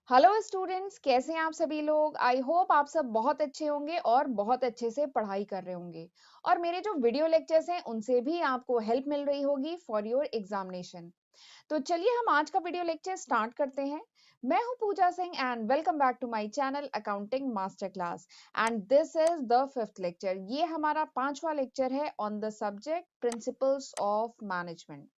Hello students, कैसे हैं आप सभी लोग। आई होप आप सब बहुत अच्छे होंगे और बहुत अच्छे से पढ़ाई कर रहे होंगे और मेरे जो वीडियो लेक्चर्स हैं उनसे भी आपको हेल्प मिल रही होगी फॉर योर एग्जामिनेशन। तो चलिए हम आज का वीडियो लेक्चर स्टार्ट करते हैं। मैं हूं Pooja Singh and welcome back to my channel accounting master class. And this is the fifth lecture. ये हमारा पांचवा लेक्चर है on the subject principles of management.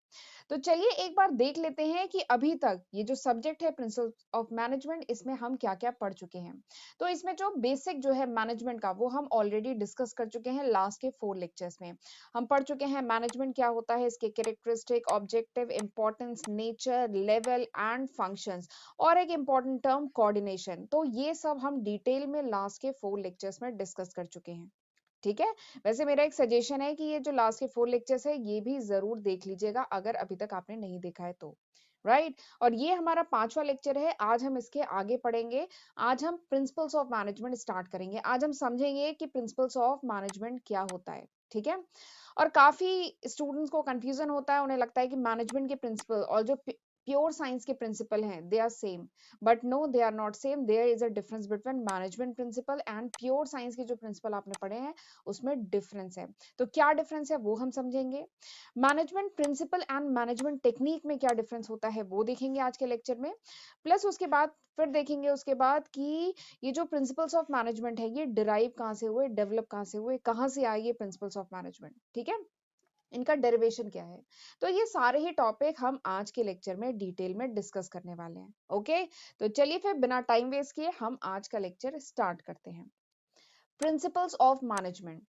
तो चलिए एक बार देख लेते हैं कि अभी तक ये जो सब्जेक्ट है प्रिंसिपल्स ऑफ मैनेजमेंट, इसमें हम क्या क्या पढ़ चुके हैं। तो इसमें जो बेसिक जो है मैनेजमेंट का, वो हम ऑलरेडी डिस्कस कर चुके हैं लास्ट के 4 लेक्चर्स में। हम पढ़ चुके हैं मैनेजमेंट क्या होता है, इसके characteristic, objective, importance, nature, level and functions, और एक इंपॉर्टेंट टर्म कोऑर्डिनेशन। तो ये सब हम डिटेल में लास्ट के 4 लेक्चर्स में डिस्कस कर चुके हैं। ठीक है। वैसे मेरा एक सजेशन है कि ये जो लास्ट के 4 लेक्चर्स है ये भी जरूर देख लीजिएगा अगर अभी तक आपने नहीं देखा है तो। राइट और ये हमारा पांचवा लेक्चर है। आज हम इसके आगे पढ़ेंगे। आज हम प्रिंसिपल्स ऑफ मैनेजमेंट स्टार्ट करेंगे। आज हम समझेंगे कि प्रिंसिपल्स ऑफ मैनेजमेंट क्या होता है। ठीक है। और काफी स्टूडेंट्स को कंफ्यूजन होता है, उन्हें लगता है कि मैनेजमेंट के प्रिंसिपल और जो प्योर साइंस के प्रिंसिपल हैं they are same, but no they are not same. There is a difference between management principle and pure science के जो प्रिंसिपल आपने पढ़े हैं उसमें डिफरेंस है। तो क्या डिफरेंस है वो हम समझेंगे। Management principle and management technique में क्या डिफरेंस होता है वो देखेंगे आज के लेक्चर में। प्लस उसके बाद फिर देखेंगे उसके बाद कि ये जो प्रिंसिपल्स ऑफ मैनेजमेंट है ये डिराइव कहाँ से हुए, डेवलप कहाँ से हुए, कहाँ से आए ये प्रिंसिपल्स ऑफ मैनेजमेंट। ठीक है। इनका डेरिवेशन क्या है। तो ये सारे ही टॉपिक हम आज के लेक्चर में डिटेल में डिस्कस करने वाले हैं। ओके। तो चलिए फिर बिना टाइम वेस्ट किए हम आज का लेक्चर स्टार्ट करते हैं। Principles of management.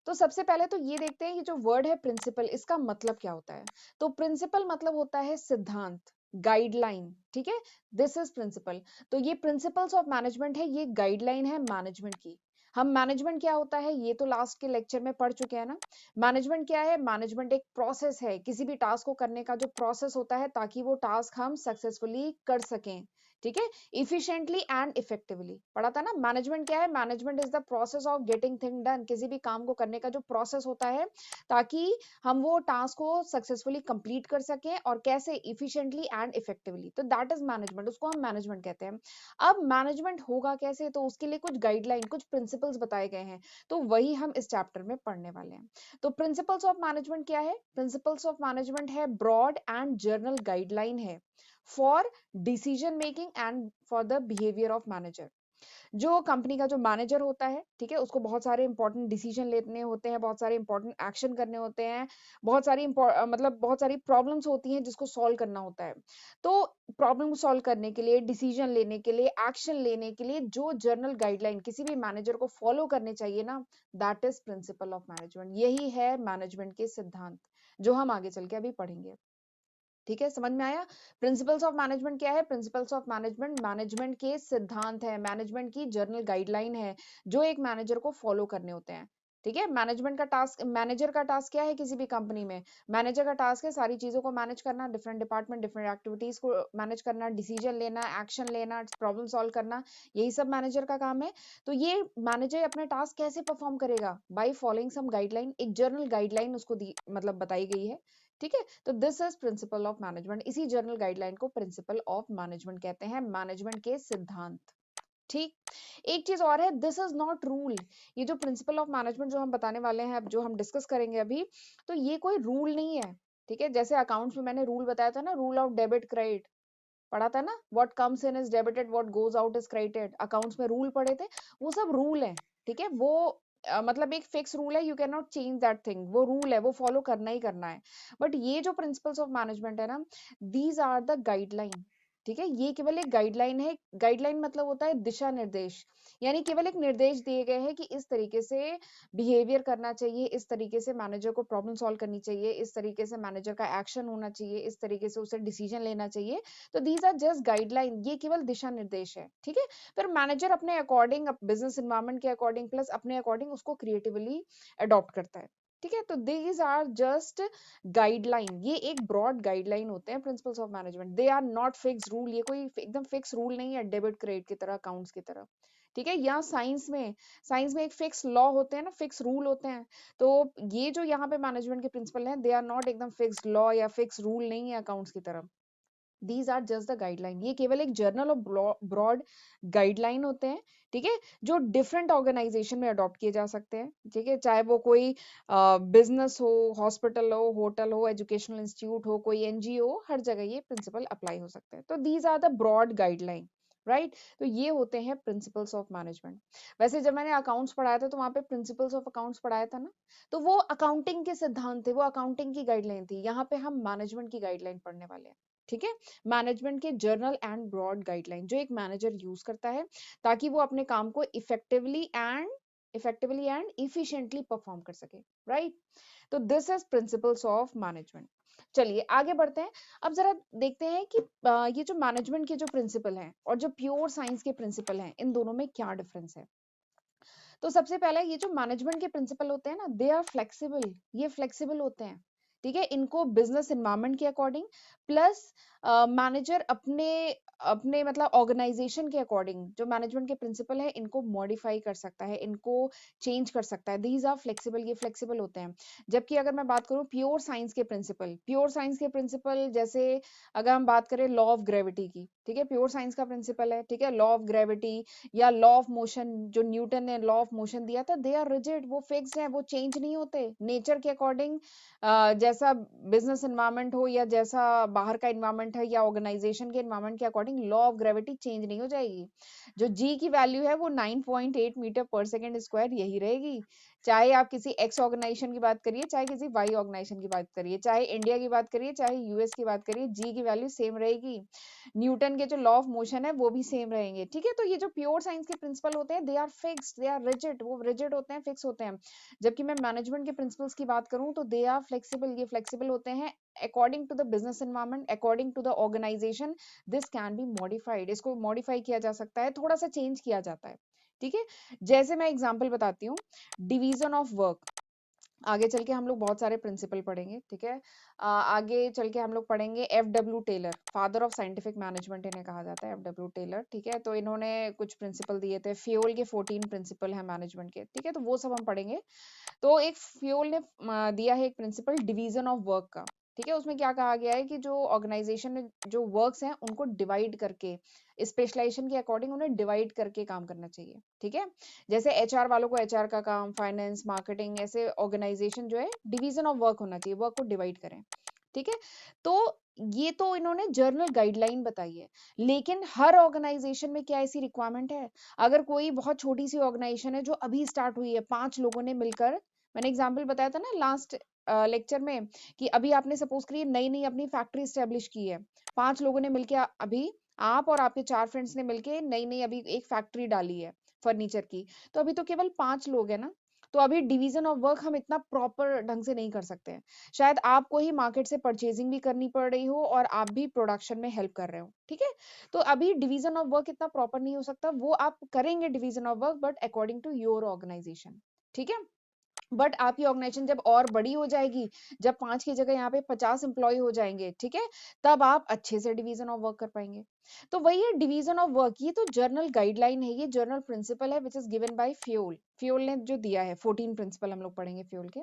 तो सबसे पहले तो ये देखते हैं, ये जो वर्ड है प्रिंसिपल, इसका मतलब क्या होता है। तो प्रिंसिपल मतलब होता है सिद्धांत, गाइडलाइन। ठीक है। This is principle. तो ये प्रिंसिपल्स ऑफ मैनेजमेंट है, ये गाइडलाइन है मैनेजमेंट की। हम मैनेजमेंट क्या होता है ये तो लास्ट के लेक्चर में पढ़ चुके हैं ना। मैनेजमेंट क्या है, मैनेजमेंट एक प्रोसेस है, किसी भी टास्क को करने का जो प्रोसेस होता है ताकि वो टास्क हम सक्सेसफुली कर सकें। ठीक है। इफिशिएंटली एंड इफेक्टिवली पढ़ा था ना। मैनेजमेंट क्या है, management is the process of getting thing done. किसी भी काम को करने का जो प्रोसेस होता है ताकि हम वो टास्क को सक्सेसफुली कंप्लीट कर सकें, और कैसे, इफिशिएंटली एंड इफेक्टिवली। तो दैट इज मैनेजमेंट, उसको हम मैनेजमेंट कहते हैं। अब मैनेजमेंट होगा कैसे, तो उसके लिए कुछ गाइडलाइन, कुछ प्रिंसिपल्स बताए गए हैं। तो वही हम इस चैप्टर में पढ़ने वाले हैं। तो प्रिंसिपल्स ऑफ मैनेजमेंट क्या है, प्रिंसिपल्स ऑफ मैनेजमेंट है ब्रॉड एंड जर्नल गाइडलाइन है for decision making and for the behaviour of manager. जो कंपनी का जो मैनेजर होता है, ठीक है, उसको बहुत सारे इंपॉर्टेंट डिसीजन लेने होते हैं, बहुत सारे इंपॉर्टेंट एक्शन करने होते हैं, बहुत सारी मतलब बहुत सारी प्रॉब्लम्स होती हैं जिसको सॉल्व करना होता है। तो प्रॉब्लम को सॉल्व करने के लिए, डिसीजन लेने के लिए, एक्शन लेने के लिए जो जर्नल गाइडलाइन किसी भी मैनेजर को फॉलो करने चाहिए ना, that is principle of management. यही है मैनेजमेंट के सिद्धांत जो हम आगे चल के अभी पढ़ेंगे। ठीक है, समझ में आया। प्रिंसिपल्स ऑफ मैनेजमेंट क्या है, प्रिंसिपल्स ऑफ मैनेजमेंट मैनेजमेंट के सिद्धांत है, मैनेजमेंट की जर्नल गाइडलाइन है जो एक मैनेजर को फॉलो करने होते हैं। ठीक है। मैनेजमेंट का टास्क, मैनेजर का टास्क क्या है किसी भी कंपनी में, मैनेजर का टास्क है सारी चीजों को मैनेज करना, डिफरेंट डिपार्टमेंट, डिफरेंट एक्टिविटीज को मैनेज करना, डिसीजन लेना, एक्शन लेना, प्रॉब्लम सॉल्व करना, यही सब मैनेजर का काम है। तो ये मैनेजर अपने टास्क कैसे परफॉर्म करेगा, बाय फॉलोइंग सम गाइडलाइन, एक जर्नल गाइडलाइन उसको दी, मतलब बताई गई है। ठीक है। तो this is principle of management. इसी जर्नल गाइडलाइन को प्रिंसिपल ऑफ मैनेजमेंट कहते हैं, मैनेजमेंट के सिद्धांत। ठीक। एक चीज और है, दिस इज नॉट रूल। ये जो प्रिंसिपल ऑफ मैनेजमेंट जो हम बताने वाले हैं, अब जो हम डिस्कस करेंगे अभी, तो ये कोई रूल नहीं है। ठीक है। जैसे अकाउंट्स में मैंने रूल बताया था ना, रूल ऑफ डेबिट क्रेडिट पढ़ा था ना, what comes in is debited, what goes out is credited. Accounts में रूल पढ़े थे, वो सब रूल है। ठीक है। वो मतलब एक फिक्स रूल है, you can not change that thing, वो रूल है, वो फॉलो करना ही करना है। बट ये जो प्रिंसिपल्स ऑफ मैनेजमेंट है ना, दीज आर द गाइडलाइन। ठीक है। ये केवल एक गाइडलाइन है। गाइडलाइन मतलब होता है दिशा निर्देश, यानी केवल एक निर्देश दिए गए हैं कि इस तरीके से बिहेवियर करना चाहिए, इस तरीके से मैनेजर को प्रॉब्लम सॉल्व करनी चाहिए, इस तरीके से मैनेजर का एक्शन होना चाहिए, इस तरीके से उसे डिसीजन लेना चाहिए। तो दीज आर जस्ट गाइडलाइन, ये केवल दिशा निर्देश है। ठीक है। फिर मैनेजर अपने अकॉर्डिंग, बिजनेस इन्वायरमेंट के अकॉर्डिंग, प्लस अपने अकॉर्डिंग उसको क्रिएटिवली अडॉप्ट करता है। ठीक है। तो दीज आर जस्ट गाइडलाइन, ये एक ब्रॉड गाइडलाइन होते हैं principles of management. They are not fix rule, ये कोई एकदम फिक्स रूल नहीं है डेबिट क्रेडिट की तरह, अकाउंट्स की तरह। ठीक है। या साइंस में एक फिक्स लॉ होते हैं ना, फिक्स रूल होते हैं। तो ये जो यहाँ पे मैनेजमेंट के प्रिंसिपल हैं, दे आर नॉट एकदम फिक्स लॉ या फिक्स रूल नहीं है अकाउंट्स की तरह। These are just the guideline, ये केवल एक जर्नल और ब्रॉड गाइडलाइन होते हैं, ठीक है, जो डिफरेंट ऑर्गेनाइजेशन में अडॉप्ट किए जा सकते हैं, ठीक है, चाहे वो कोई बिजनेस हो, हॉस्पिटल हो, होटल हो, एजुकेशनल इंस्टीट्यूट हो, कोई एनजीओ हो, हर जगह ये प्रिंसिपल अप्लाई हो सकते हैं। तो these are the broad guideline, right. तो ये होते हैं प्रिंसिपल्स ऑफ मैनेजमेंट। वैसे जब मैंने अकाउंट्स पढ़ाया था तो वहां पे प्रिंसिपल्स ऑफ अकाउंट्स पढ़ाया था ना, तो वो अकाउंटिंग के सिद्धांत थे, वो अकाउंटिंग की गाइडलाइन थी। यहाँ पे हम मैनेजमेंट की गाइडलाइन पढ़ने वाले हैं, ठीक है। मैनेजमेंट के जर्नल एंड ब्रॉड गाइडलाइन जो एक मैनेजर यूज करता है ताकि वो अपने काम को इफेक्टिवली एंड इफिशिएंटली परफॉर्म कर सके, राइट। तो this is principles of management. चलिए आगे बढ़ते हैं। अब जरा देखते हैं कि ये जो मैनेजमेंट के जो प्रिंसिपल हैं और जो प्योर साइंस के प्रिंसिपल हैं, इन दोनों में क्या डिफरेंस है। तो सबसे पहले ये जो मैनेजमेंट के प्रिंसिपल होते हैं ना, दे आर फ्लेक्सिबल, ये फ्लेक्सिबल होते हैं, ठीक है। इनको बिजनेस एनवायरनमेंट के अकॉर्डिंग प्लस मैनेजर अपने अपने मतलब ऑर्गेनाइजेशन के अकॉर्डिंग जो मैनेजमेंट के प्रिंसिपल है इनको मॉडिफाई कर सकता है, इनको चेंज कर सकता है। दीज आर फ्लेक्सिबल, ये फ्लेक्सिबल होते हैं। जबकि अगर मैं बात करूं प्योर साइंस के प्रिंसिपल, प्योर साइंस के प्रिंसिपल जैसे अगर हम बात करें लॉ ऑफ ग्रेविटी की, ठीक है, प्योर साइंस का प्रिंसिपल है, ठीक है, लॉ ऑफ ग्रेविटी या लॉ ऑफ मोशन, जो न्यूटन ने लॉ ऑफ मोशन दिया था, दे आर रिजिड, वो फिक्स्ड है, वो चेंज नहीं होते नेचर के अकॉर्डिंग। जैसा बिजनेस एनवायरनमेंट हो या जैसा बाहर का एनवायरनमेंट है या ऑर्गेनाइजेशन के एनवायरनमेंट के according law of gravity change नहीं हो जाएगी। जो जी की वैल्यू है वो 9.8 मीटर पर सेकेंड स्क्वायर यही रहेगी, चाहे आप किसी एक्स ऑर्गेनाइजेशन की बात करिए, चाहे किसी वाई ऑर्गेनाइजेशन की बात करिए, चाहे इंडिया की बात करिए, चाहे यूएस की बात करिए, जी की वैल्यू सेम रहेगी। न्यूटन के जो लॉ ऑफ मोशन है वो भी सेम रहेंगे, ठीक है। तो ये जो प्योर साइंस के प्रिंसिपल होते हैं they are fixed, they are rigid, वो रिजिड होते हैं, फिक्स होते हैं। जबकि मैं मैनेजमेंट के प्रिंसिपल्स की बात करूं तो दे आर फ्लेक्सिबल, ये फ्लेक्सिबल होते हैं according to the business environment, according to the organisation. This can be modified, इसको मॉडिफाई किया जा सकता है, थोड़ा सा चेंज किया जाता है, ठीक है। जैसे मैं एग्जांपल बताती हूँ, डिवीजन ऑफ वर्क। आगे चल के हम लोग बहुत सारे प्रिंसिपल पढ़ेंगे, ठीक है। आगे चल के हम लोग पढ़ेंगे F W Taylor, father of scientific management इन्हें कहा जाता है, एफ डब्ल्यू टेलर, ठीक है। तो इन्होंने कुछ प्रिंसिपल दिए थे, फ्योल के 14 प्रिंसिपल है मैनेजमेंट के, ठीक है, तो वो सब हम पढ़ेंगे। तो एक फ्योल ने दिया है एक प्रिंसिपल डिवीजन ऑफ वर्क का, ठीक है। उसमें क्या कहा गया है कि जो ऑर्गेनाइजेशन में जो वर्क्स हैं उनको डिवाइड करके स्पेशलाइजेशन के अकॉर्डिंग उन्हें डिवाइड करके काम करना चाहिए, ठीक है। जैसे एचआर वालों को एचआर का काम, फाइनेंस, मार्केटिंग, ऐसे ऑर्गेनाइजेशन जो है डिवीजन ऑफ वर्क होना चाहिए, वर्क को डिवाइड करें, ठीक है। तो ये तो इन्होंने जर्नल गाइडलाइन बताई है, लेकिन हर ऑर्गेनाइजेशन में क्या ऐसी रिक्वायरमेंट है। अगर कोई बहुत छोटी सी ऑर्गेनाइजेशन है जो अभी स्टार्ट हुई है, 5 लोगों ने मिलकर, मैंने एग्जांपल बताया था ना लास्ट लेक्चर में कि अभी आपने सपोज करिए नई नई अपनी फैक्ट्री स्टेब्लिश की है, 5 लोगों ने मिलकर, अभी आप और आपके 4 फ्रेंड्स ने मिलके नई नई अभी एक फैक्ट्री डाली है फर्नीचर की, तो अभी तो केवल 5 लोग हैं ना, तो अभी डिवीजन ऑफ वर्क हम इतना प्रॉपर ढंग से नहीं कर सकते हैं। शायद आपको ही मार्केट से परचेजिंग भी करनी पड़ रही हो और आप भी प्रोडक्शन में हेल्प कर रहे हो, ठीक है। तो अभी डिवीजन ऑफ वर्क इतना प्रॉपर नहीं हो सकता, वो आप करेंगे division of work but according to your organisation, ठीक है। बट आपकी ऑर्गेनाइजेशन जब और बड़ी हो जाएगी, जब 5 की जगह यहाँ पे 50 एम्प्लॉय हो जाएंगे, ठीक है, तब आप अच्छे से डिवीजन ऑफ वर्क कर पाएंगे। तो वही है डिवीजन ऑफ वर्क, ये तो जर्नल गाइडलाइन है, ये जर्नल प्रिंसिपल है which is given by Fayol, Fayol ने जो दिया है 14 प्रिंसिपल हम लोग पढ़ेंगे फ्योल के।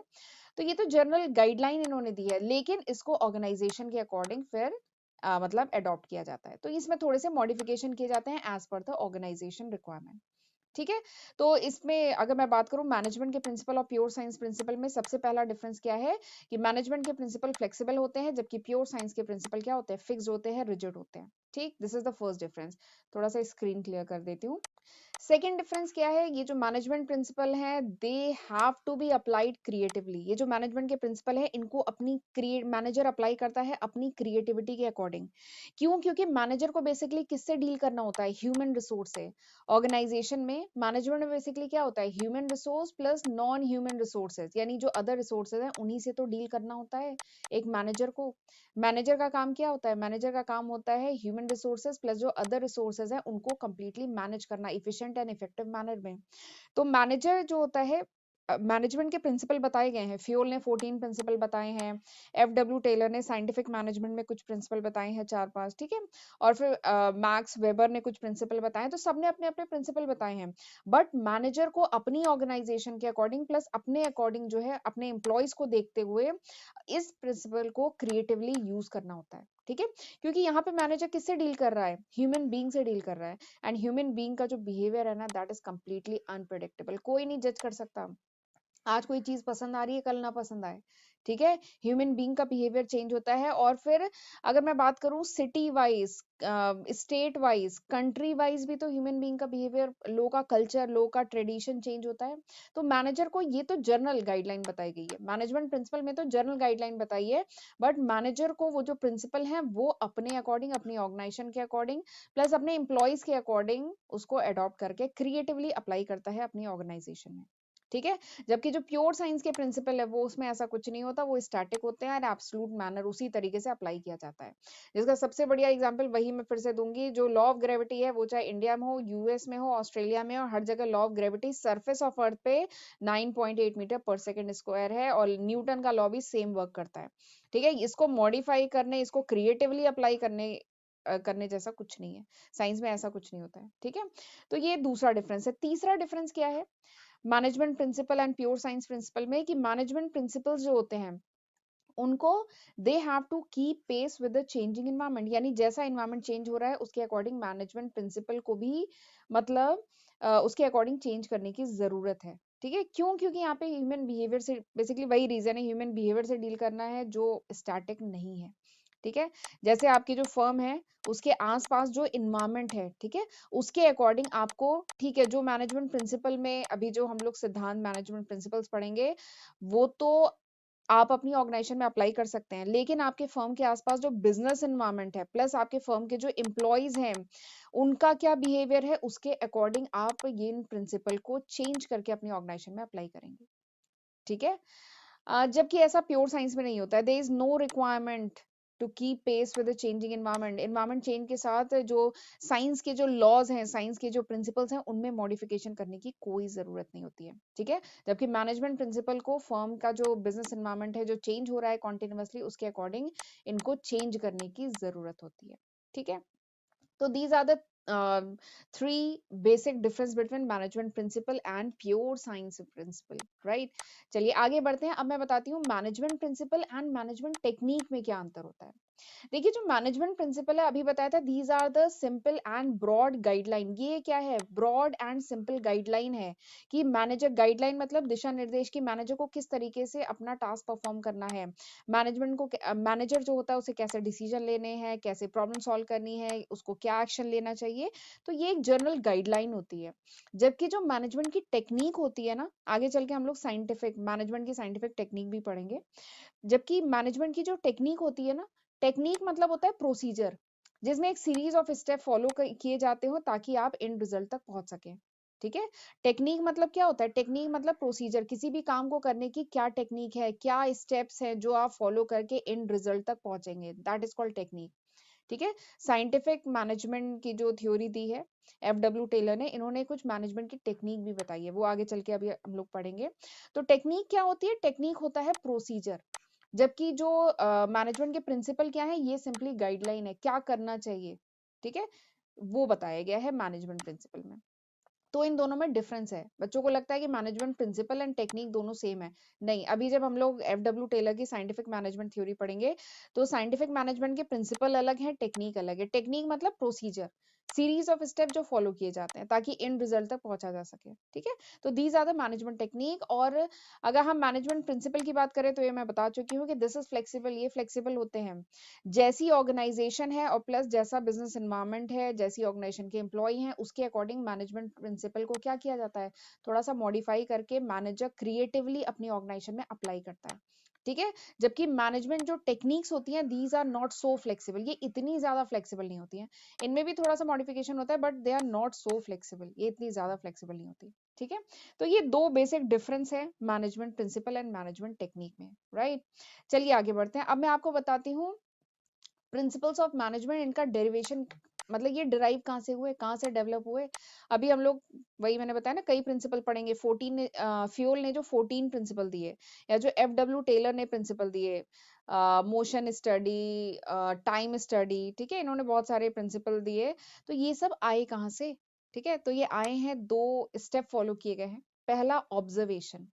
तो ये तो जर्नल गाइडलाइन इन्होंने दी है, लेकिन इसको ऑर्गेनाइजेशन के अकॉर्डिंग फिर मतलब अडॉप्ट किया जाता है, तो इसमें थोड़े से मॉडिफिकेशन किए जाते हैं as per the organisation requirement, ठीक है। तो इसमें अगर मैं बात करूं मैनेजमेंट के प्रिंसिपल और प्योर साइंस प्रिंसिपल में, सबसे पहला डिफरेंस क्या है कि मैनेजमेंट के प्रिंसिपल फ्लेक्सिबल होते हैं, जबकि प्योर साइंस के प्रिंसिपल क्या होते हैं, फिक्स्ड होते हैं, रिजिड होते हैं, ठीक। This is the first difference. थोड़ा सा स्क्रीन क्लियर कर देती हूँ। सेकेंड डिफरेंस क्या है, ये जो मैनेजमेंट प्रिंसिपल है they have to be applied creatively, ये जो मैनेजमेंट के प्रिंसिपल है इनको अपनी मैनेजर अप्लाई करता है अपनी क्रिएटिविटी के अकॉर्डिंग। क्यों, क्योंकि मैनेजर को बेसिकली किससे डील करना होता है, ह्यूमन रिसोर्स से। ऑर्गेनाइजेशन में मैनेजमेंट में बेसिकली क्या होता है, human resource plus non human resources, यानी जो अदर रिसोर्सेज हैं उन्हीं से तो डील करना होता है एक मैनेजर को। मैनेजर का काम क्या होता है, मैनेजर का काम होता है ह्यूमन रिसोर्सेज प्लस जो अदर रिसोर्सेज हैं उनको कंप्लीटली मैनेज करना इफिशिएंट एंड इफेक्टिव मैनर में। तो मैनेजर जो होता है, मैनेजमेंट के प्रिंसिपल बताए गए हैं, फ्योल ने 14 प्रिंसिपल बताए हैं, एफ डब्ल्यू टेलर ने साइंटिफिक मैनेजमेंट में कुछ प्रिंसिपल बताए हैं 4-5, ठीक है। और फिर मैक्स वेबर ने कुछ प्रिंसिपल बताए, तो सबने अपने अपने प्रिंसिपल बताए हैं। बट मैनेजर को अपनी ऑर्गेनाइजेशन के अकॉर्डिंग प्लस अपने अकॉर्डिंग जो है अपने एम्प्लॉयज को देखते हुए इस प्रिंसिपल को क्रिएटिवली यूज करना होता है, ठीक है, क्योंकि यहाँ पे मैनेजर किससे डील कर रहा है, ह्यूमन बीइंग से डील कर रहा है, एंड ह्यूमन बीइंग का जो बिहेवियर है ना, दैट इज कंप्लीटली अनप्रेडिक्टेबल, कोई नहीं जज कर सकता। आज कोई चीज पसंद आ रही है, कल ना पसंद आए, ठीक है, ह्यूमन बीइंग का बिहेवियर चेंज होता है। और फिर अगर मैं बात करूं city wise, state wise, country wise भी तो ह्यूमन बीइंग का बिहेवियर, लोग का कल्चर, लोग का ट्रेडिशन चेंज होता है। तो मैनेजर को ये तो जनरल गाइडलाइन बताई गई है, मैनेजमेंट प्रिंसिपल में तो जनरल गाइडलाइन बताई है, बट मैनेजर को वो जो प्रिंसिपल है वो अपने अकॉर्डिंग, अपनी ऑर्गेनाइजेशन के अकॉर्डिंग, प्लस अपने एम्प्लॉयज के अकॉर्डिंग उसको अडॉप्ट करके क्रिएटिवली अप्लाई करता है अपनी ऑर्गेनाइजेशन में, ठीक है। जबकि जो प्योर साइंस के प्रिंसिपल है वो उसमें ऐसा कुछ नहीं होता, वो स्टैटिक होते हैं, एंड एब्सोल्यूट मैनर उसी तरीके से अप्लाई किया जाता है। जिसका सबसे बढ़िया एग्जांपल वही मैं फिर से दूंगी, जो लॉ ऑफ ग्रेविटी है वो चाहे इंडिया में हो, यूएस में हो, ऑस्ट्रेलिया में हो, हर जगह law of gravity surface of earth पे 9.8 मीटर पर सेकेंड स्क्वायर है, और न्यूटन का लॉ भी सेम वर्क करता है, ठीक है। इसको मॉडिफाई करने, इसको क्रिएटिवली अप्लाई करने जैसा कुछ नहीं है, साइंस में ऐसा कुछ नहीं होता है, ठीक है। तो ये दूसरा डिफरेंस है। तीसरा डिफरेंस क्या है management principle and pure science principle में, कि मैनेजमेंट प्रिंसिपल्स जो होते हैं उनको they have to keep pace with the changing environment, यानी जैसा इन्वायरमेंट चेंज हो रहा है उसके अकॉर्डिंग मैनेजमेंट प्रिंसिपल को भी मतलब उसके अकॉर्डिंग चेंज करने की जरूरत है, ठीक है। क्यों? क्योंकि यहाँ पे ह्यूमन बिहेवियर से बेसिकली वही रीजन है, ह्यूमन बिहेवियर से डील करना है जो स्टैटिक नहीं है, ठीक है। जैसे आपकी जो फर्म है उसके आसपास जो इन्वायरमेंट है, ठीक है, उसके अकॉर्डिंग आपको, ठीक है, जो मैनेजमेंट प्रिंसिपल में अभी जो हम लोग सिद्धांत मैनेजमेंट प्रिंसिपल्स पढ़ेंगे वो तो आप अपनी ऑर्गेनाइजेशन में अप्लाई कर सकते हैं, लेकिन आपके फर्म के आसपास जो बिजनेस एनवायरनमेंट है, प्लस आपके फर्म के जो एम्प्लॉयज हैं उनका क्या बिहेवियर है, उसके अकॉर्डिंग आप ये प्रिंसिपल को चेंज करके अपनी ऑर्गेनाइजेशन में अप्लाई करेंगे, ठीक है। जबकि ऐसा प्योर साइंस में नहीं होता है, there is no requirement to keep pace with the changing environment, environment change के साथ जो साइंस के जो लॉज हैं, साइंस के जो प्रिंसिपल्स हैं, उनमें मॉडिफिकेशन करने की कोई जरूरत नहीं होती है, ठीक है। जबकि मैनेजमेंट प्रिंसिपल को फर्म का जो बिजनेस एनवायरनमेंट है जो चेंज हो रहा है कॉन्टिन्यूसली, उसके अकॉर्डिंग इनको चेंज करने की जरूरत होती है, ठीक है। तो these are the three basic difference between management principle and pure science principle, right? चलिए आगे बढ़ते हैं। अब मैं बताती हूँ management principle and management technique में क्या अंतर होता है। देखिए जो मैनेजमेंट प्रिंसिपल है, अभी बताया था these are the simple and broad guideline, ये क्या है, ब्रॉड एंड सिंपल गाइडलाइन है, कि मैनेजर, गाइडलाइन मतलब दिशा निर्देश, की मैनेजर को किस तरीके से अपना टास्क परफॉर्म करना है, मैनेजमेंट को, मैनेजर जो होता है उसे कैसे डिसीजन लेने हैं, कैसे प्रॉब्लम सॉल्व करनी है, उसको क्या एक्शन लेना चाहिए, तो ये एक जनरल गाइडलाइन होती है। जबकि जो मैनेजमेंट की टेक्निक होती है ना, आगे चल के हम लोग साइंटिफिक मैनेजमेंट की साइंटिफिक टेक्निक भी पढ़ेंगे। जबकि मैनेजमेंट की जो टेक्निक होती है ना, टेक्निक मतलब होता है प्रोसीजर, जिसमें एक सीरीज ऑफ स्टेप फॉलो किए जाते हो ताकि आप एंड रिजल्ट तक पहुंच सके, ठीक है। टेक्निक मतलब क्या होता है, टेक्निक मतलब प्रोसीजर, किसी भी काम को करने की क्या टेक्निक है, क्या स्टेप्स है जो आप फॉलो करके एंड रिजल्ट तक पहुंचेंगे, दैट इज कॉल्ड टेक्निक, ठीक है। साइंटिफिक मैनेजमेंट की जो थ्योरी दी है FW टेलर ने, इन्होंने कुछ मैनेजमेंट की टेक्निक भी बताई है, वो आगे चल के अभी हम लोग पढ़ेंगे। तो टेक्निक क्या होती है, टेक्निक होता है प्रोसीजर, जबकि जो मैनेजमेंट के प्रिंसिपल क्या है, ये सिंपली गाइडलाइन है, क्या करना चाहिए, ठीक है, वो बताया गया है मैनेजमेंट प्रिंसिपल में। तो इन दोनों में डिफरेंस है। बच्चों को लगता है कि मैनेजमेंट प्रिंसिपल एंड टेक्निक दोनों सेम है, नहीं। अभी जब हम लोग FW टेलर की साइंटिफिक मैनेजमेंट थ्योरी पढ़ेंगे तो साइंटिफिक मैनेजमेंट के प्रिंसिपल अलग है, टेक्निक अलग है। टेक्निक मतलब प्रोसीजर, सीरीज ऑफ स्टेप जो फॉलो किए जाते हैं ताकि इन रिजल्ट तक पहुंचा जा सके, ठीक है। तो these are the management technique. और अगर हम मैनेजमेंट प्रिंसिपल की बात करें तो ये मैं बता चुकी हूँ कि दिस इज फ्लेक्सिबल, ये फ्लेक्सिबल होते हैं, जैसी ऑर्गेनाइजेशन है और प्लस जैसा बिजनेस एनवायरनमेंट है, जैसी ऑर्गेनाइजेशन के एम्प्लॉय हैं, उसके अकॉर्डिंग मैनेजमेंट प्रिंसिपल को क्या किया जाता है, थोड़ा सा मॉडिफाई करके मैनेजर क्रिएटिवली अपनी ऑर्गेनाइजेशन में अप्लाई करता है, ठीक है। जबकि मैनेजमेंट जो टेक्निक्स होती हैं these are not so flexible, ये इतनी ज्यादा फ्लेक्सिबल नहीं होती हैं, इनमें भी थोड़ा सा मॉडिफिकेशन होता है but they are not so flexible, ये इतनी ज्यादा फ्लेक्सिबल नहीं होती, ठीक है। तो ये दो बेसिक डिफरेंस है management principle and management technique में, राइट। चलिए आगे बढ़ते हैं। अब मैं आपको बताती हूँ प्रिंसिपल्स ऑफ मैनेजमेंट, इनका डेरिवेशन, मतलब ये डिराइव कहाँ से हुए, कहाँ से डेवलप हुए। अभी हम लोग वही मैंने बताया ना, कई प्रिंसिपल पढ़ेंगे, 14 फ्यूल ने जो 14 प्रिंसिपल दिए, या जो FW टेलर ने प्रिंसिपल दिए, मोशन स्टडी, टाइम स्टडी, ठीक है, इन्होंने बहुत सारे प्रिंसिपल दिए। तो ये सब आए कहाँ से, ठीक है, तो ये आए हैं, दो स्टेप फॉलो किए गए हैं। पहला ऑब्जर्वेशन,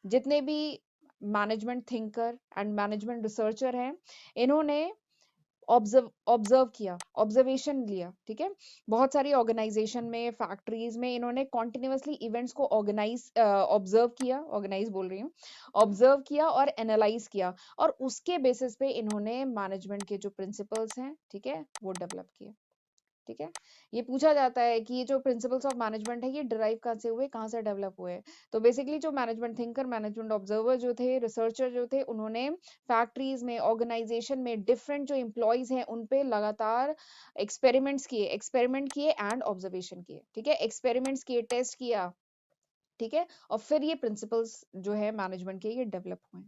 जितने भी management thinker and management researcher हैं, इन्होंने ऑब्जर्व किया, ऑब्जर्वेशन लिया, ठीक है। बहुत सारी ऑर्गेनाइजेशन में, फैक्ट्रीज में इन्होंने कॉन्टिन्यूअसली इवेंट्स को ऑब्जर्व किया, ऑर्गेनाइज बोल रही हूँ, ऑब्जर्व किया और एनालाइज किया, और उसके बेसिस पे इन्होंने मैनेजमेंट के जो प्रिंसिपल्स हैं, ठीक है, वो डेवलप किए, ठीक है। ये पूछा जाता है कि ये जो प्रिंसिपल्स ऑफ मैनेजमेंट है ये डिराइव कहाँ से हुए, कहाँ से डेवलप हुए। तो बेसिकली जो मैनेजमेंट थिंकर, मैनेजमेंट ऑब्जर्वर जो थे, रिसर्चर जो थे, उन्होंने फैक्ट्रीज में, ऑर्गेनाइजेशन में डिफरेंट जो एम्प्लॉयज हैं उन पे लगातार एक्सपेरिमेंट किए एंड ऑब्जर्वेशन किए, ठीक है। एक्सपेरिमेंट्स किए, टेस्ट किया, ठीक है, और फिर ये प्रिंसिपल्स जो है मैनेजमेंट के ये डेवलप हुए,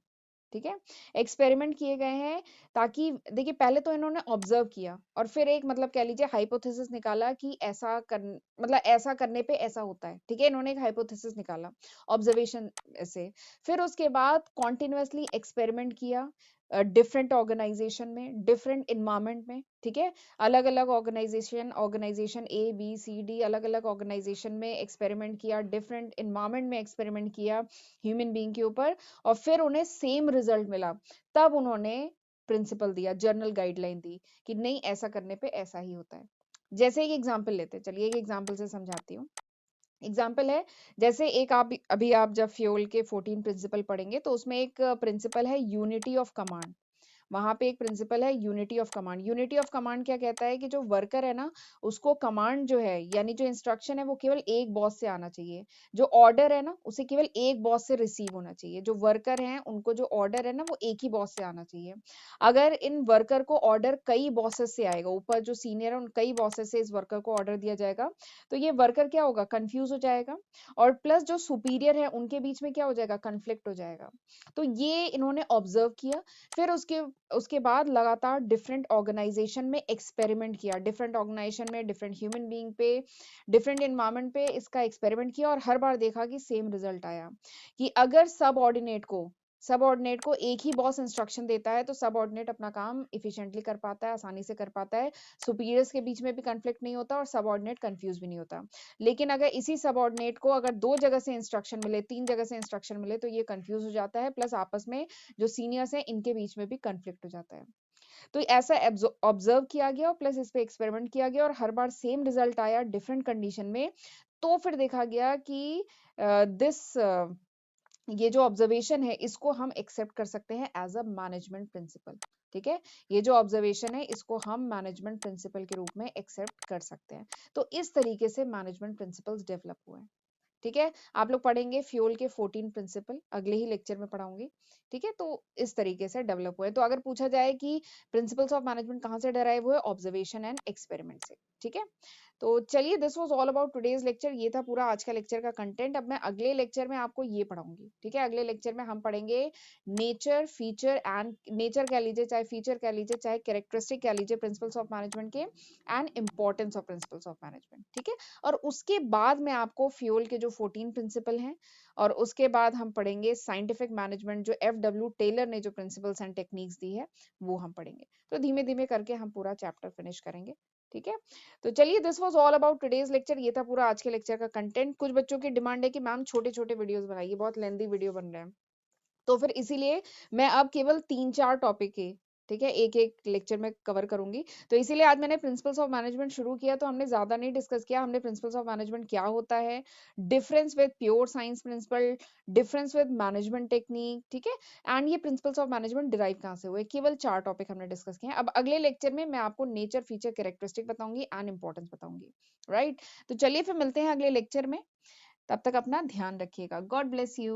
ठीक है। एक्सपेरिमेंट किए गए हैं ताकि देखिए पहले तो इन्होंने ऑब्जर्व किया और फिर एक मतलब कह लीजिए हाइपोथेसिस निकाला कि मतलब ऐसा करने पे ऐसा होता है, ठीक है। इन्होंने एक हाइपोथेसिस निकाला ऑब्जर्वेशन से, फिर उसके बाद कॉन्टिन्यूअसली एक्सपेरिमेंट किया डिफरेंट ऑर्गेनाइजेशन में, डिफरेंट इन्वायरमेंट में, ठीक है। अलग अलग organisation A B C D, अलग अलग ऑर्गेनाइजेशन में एक्सपेरिमेंट किया, डिफरेंट इन्वायरमेंट में एक्सपेरिमेंट किया ह्यूमन बीइंग के ऊपर, और फिर उन्हें सेम रिजल्ट मिला, तब उन्होंने प्रिंसिपल दिया, जर्नल गाइडलाइन दी कि नहीं ऐसा करने पे ऐसा ही होता है। जैसे एक एग्जांपल लेते हैं, चलिए एक एग्जांपल से समझाती हूँ। एग्जाम्पल है, जैसे एक आप अभी आप जब फ्यूल के 14 प्रिंसिपल पढ़ेंगे तो उसमें एक प्रिंसिपल है यूनिटी ऑफ कमांड। वहां पे एक प्रिंसिपल है unity of command. Unity of command क्या कहता है कि जो वर्कर है ना, उसको कमांड जो है यानी जो इंस्ट्रक्शन है वो केवल एक बॉस से आना चाहिए, जो ऑर्डर है ना उसे केवल एक बॉस से रिसीव होना चाहिए, जो वर्कर हैं उनको जो ऑर्डर है ना वो एक ही बॉस से आना चाहिए। अगर इन वर्कर को ऑर्डर कई बॉसेस से आएगा, ऊपर जो सीनियर है उन कई बॉसेस से इस वर्कर को ऑर्डर दिया जाएगा, तो ये वर्कर क्या होगा, कंफ्यूज हो जाएगा, और प्लस जो सुपीरियर है उनके बीच में क्या हो जाएगा, कन्फ्लिक्ट हो जाएगा। तो ये इन्होंने ऑब्जर्व किया, फिर उसके उसके बाद लगातार डिफरेंट ऑर्गेनाइजेशन में एक्सपेरिमेंट किया, डिफरेंट ऑर्गेनाइजेशन में, डिफरेंट ह्यूमन बीइंग पे, डिफरेंट एनवायरनमेंट पे इसका एक्सपेरिमेंट किया, और हर बार देखा कि सेम रिजल्ट आया कि अगर सबऑर्डिनेट को एक ही बॉस इंस्ट्रक्शन देता है तो सबऑर्डिनेट अपना काम इफिशिएंटली कर पाता है, आसानी से कर पाता है, सुपीरियर्स के बीच में भी कन्फ्लिक्ट नहीं होता और सबऑर्डिनेट कंफ्यूज भी नहीं होता। लेकिन अगर इसी सबऑर्डिनेट को अगर 2 जगह से इंस्ट्रक्शन मिले, 3 जगह से इंस्ट्रक्शन मिले, तो ये कंफ्यूज हो जाता है, प्लस आपस में जो सीनियर्स हैं इनके बीच में भी कन्फ्लिक्ट हो जाता है। तो ऐसा ऑब्जर्व किया गया और प्लस इस पे एक्सपेरिमेंट किया गया और हर बार सेम रिजल्ट आया डिफरेंट कंडीशन में। तो फिर देखा गया कि दिस ये जो ऑब्जर्वेशन है इसको हम एक्सेप्ट कर सकते हैं एज अ मैनेजमेंट प्रिंसिपल, ठीक है। ये जो ऑब्जर्वेशन है इसको हम मैनेजमेंट प्रिंसिपल के रूप में एक्सेप्ट कर सकते हैं। तो इस तरीके से मैनेजमेंट प्रिंसिपल्स डेवलप हुए हैं, ठीक है। आप लोग पढ़ेंगे फ्यूल के 14 प्रिंसिपल, अगले ही लेक्चर में पढ़ाऊंगी, ठीक है। तो इस तरीके से डेवलप हुए। तो अगर पूछा जाए कि प्रिंसिपल्स ऑफ मैनेजमेंट कहाँ से डराइव हुए, ऑब्जर्वेशन एंड एक्सपेरिमेंट से, ठीक है। तो चलिए this was all about today's lecture, ये था पूरा आज का लेक्चर का कंटेंट। अब मैं अगले लेक्चर में आपको ये पढ़ाऊंगी, ठीक है। अगले लेक्चर में हम पढ़ेंगे नेचर, फीचर एंड नेचर कह लीजिए, चाहे फीचर कह लीजिए, चाहे कैरेक्टरिस्टिक कह लीजिए प्रिंसिपल्स ऑफ मैनेजमेंट के, and importance of principles of management, ठीक है। और उसके बाद में आपको फ्यूल के जो 14 प्रिंसिपल हैं, और उसके बाद हम पढ़ेंगे साइंटिफिक मैनेजमेंट, जो FW टेलर ने जो प्रिंसिपल्स एंड टेक्निक्स दी है वो हम पढ़ेंगे। तो धीमे धीमे करके हम पूरा चैप्टर फिनिश करेंगे, ठीक है। तो चलिए this was all about today's lecture, ये था पूरा आज के लेक्चर का कंटेंट। कुछ बच्चों की डिमांड है कि मैम छोटे छोटे वीडियोस बनाइए, बहुत लेंथी वीडियो बन रहे हैं, तो फिर इसीलिए मैं अब केवल 3-4 टॉपिक के, ठीक है, एक एक लेक्चर में कवर करूंगी। तो इसीलिए आज मैंने प्रिंसिपल्स ऑफ मैनेजमेंट शुरू किया। तो हमने ज्यादा नहीं डिस्कस किया, हमने प्रिंसिपल्स ऑफ मैनेजमेंट क्या होता है, difference with pure science principle, difference with management technique, ठीक है, एंड ये प्रिंसिपल्स ऑफ मैनेजमेंट डिराइव कहाँ से हुए, केवल 4 टॉपिक हमने डिस्कस किए हैं। अब अगले लेक्चर में मैं आपको नेचर, फीचर, कैरेक्टरिस्टिक बताऊंगी एंड इंपॉर्टेंस बताऊंगी, राइट। तो चलिए फिर मिलते हैं अगले लेक्चर में, तब तक अपना ध्यान रखिएगा। God bless you.